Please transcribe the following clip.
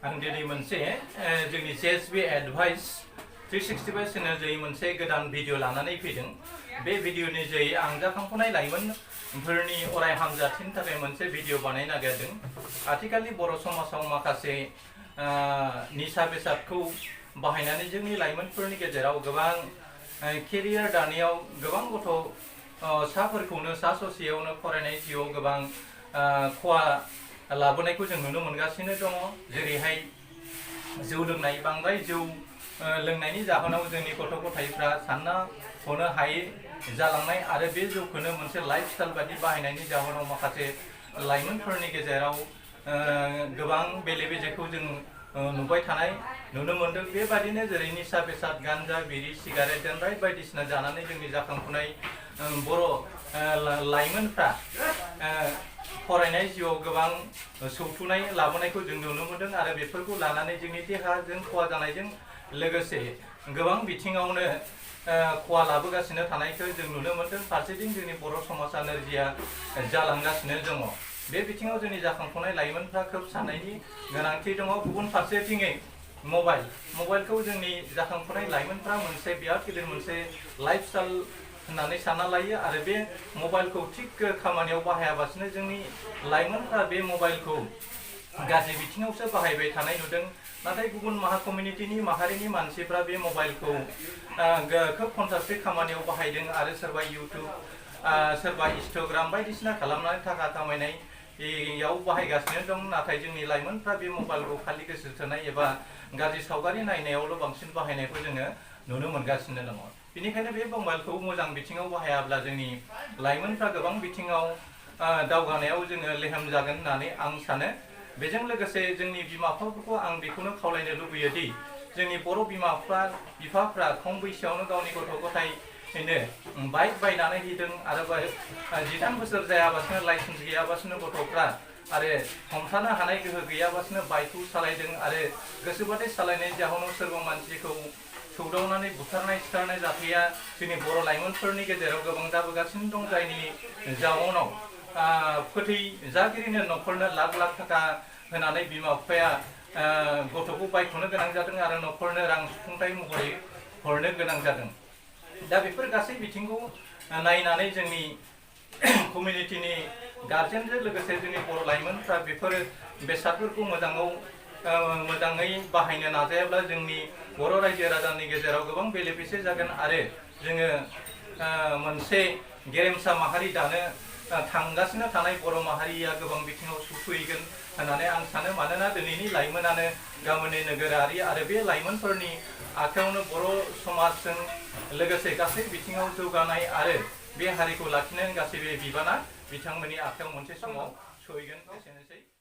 आं दिनै मोनसे जोंनि जेएसबी एडभाइस 365 चेनेल जै मोनसे गोदान भिडिअ लानानै फैदों। बे भिडिअनि जै आं जाखांफुनाय लाइमोनफोरनि अराय हामजाथिनि थाखाय मोनसे भिडिअ बानायनो नागिरदों। आथिखालनि बर' समाजाव माखासे निसा बेसादखौ बाहायनानै जोंनि लाइमोनफोरनि गेजेराव गोबां केरियार दानायाव गोबां गथ'साफोरखौनो सा ससेयावनो फरायनाय जिउआव गोबां खहा लाबोनायखौ जों नुनो मोनगासिनो दङ। जेरैहाय जौ लोंनाय, बांद्राय जौ लोंनायनि जाहोनाव जोंनि गथ' गथायफ्रा सानना हनो हायै जालांनाय आरो बे जौखौनो मोनसे लाइफस्टाइल बायदि बाहायनायनि जाहोनाव माखासे लाइमोनफोरनि गेजेराव गोबां बेले बेजेखौ जों नुबाय थानाय नुनो मोनदों। बेबादिनो जेरै निसा बेसाद, गान्जा, बिरि, सिगारेट, देनद्राय बायदिसिना जानानै जोंनि जाखांफुनाय बर' लाइमोनफ्रा फरायनाय जिउआव गोबां सौथुनाय लाबोनायखौ जों नुनो मोनदों आरो बेफोरखौ लानानै जोंनि देहाजों खहा जानायजों लोगोसे गोबां बिथिङावनो खहा लाबोगासिनो थानायखौ जों नुनो मोनदों। फारसेथिं जोंनि बर' समाजा नोरजिया जालांगासिनो दङ। बे बिथिङाव जोंनि जाखांफुनाय लाइमोनफ्रा खोब साननायनि गोनांथि दङ। गुबुन फारसेथिङै मबाइलखौ जोंनि जाखांफुनाय लाइमोनफ्रा मोनसे बिराद गिदिर मोनसे लाइफस्टाइल होननानै सानना लायो आरो बे मबाइलखौ थिग खामानियाव बाहायाबासिनो जोंनि लाइमोनफ्रा बे मबाइलखौ गाज्रि बिथिङावसो बाहायबाय थानाय नुदों। नाथाय गुबुन कमिउनिटिनि माहारिनि मानसिफ्रा बे मबाइलखौ खोब कन्ट्रास्टिक खामानियाव बाहायदों आरो सोरबा इउटुब, सोरबा इन्स्टाग्राम बायदिसिना खालामनानै थाखा खामायनायाव बाहायगासिनो दं। नाथाय जोंनि लाइमोनफ्रा बे मबाइलखौ खालि गोसो थोनाय एबा गाज्रि सावगारि नायनायावल' बांसिन बाहायनायखौ जोङो नुनो मोनगासिनो दङ। बेनिखायनो बे मबाइलखौ मोजां बिथिङाव बाहायाब्ला जोंनि लाइमोनफ्रा गोबां बिथिङाव दावगानायाव जोङो लेहेम जागोन होननानै आं सानो। बेजों लोगोसे जोंनि बिमा बिफाफोरखौ आं बेखौनो खावलायनो लुबैयो दि जोंनि बर' बिफाफ्रा खम बैसोआवनो गावनि गथ' गथायनो बाइक बायनानै होदों आरो 18 बोसोर जायाबासिनो लाइसेन्स गैयाबासिनो गथ'फ्रा आरो हमथानो हानाय गोहो गैयाबासिनो बाइकखौ सालायदों आरो गोसोबादि सालायनायनि जाहोनाव सोरबा मानसिखौ सौदावनानै बुथारनाय सिथारनाय जाथाया जोंनि बर' लाइमोनफोरनि गेजेराव गोबां जाबोगासिनो दं। जायनि जाउनाव फोथैजागिरिनो न'खरनो लाख लाख थाखा होनानै बिमा बिफाया गथ'खौ बायख'नो गोनां जादों आरो न'खरनो रां सुफुंथाय महरै हरनो गोनां जादों। दा बेफोर गासै बिथिंखौ नायनानै जोंनि कमिउनिटिनि गार्जेनजों लोगोसे जोंनि बर' लाइमोनफ्रा बेफोर बेसादफोरखौ मोजाङै बाहायनो नाजायाब्ला जोंनि बर' रायजो राजानि गेजेराव गोबां बेले बेजे जागोन आरो जोङो मोनसे गेरेमसा माहारि दानो थांगासिनो थानाय बर' माहारिया गोबां बिथिङाव सौफैगोन होननानै आं सानो। मानोना दिनैनि लाइमोनानो गाबोननि नोगोरारि आरो बे लाइमोनफोरनि आखायावनो बर' समाजजों लोगोसे गासै बिथिङाव जौगानाय आरो बे हारिखौ लाखिनायनि गासैबो बिबाना बिथांमोननि आखायाव मोनसे समाव सहैगोन। एसेनोसै।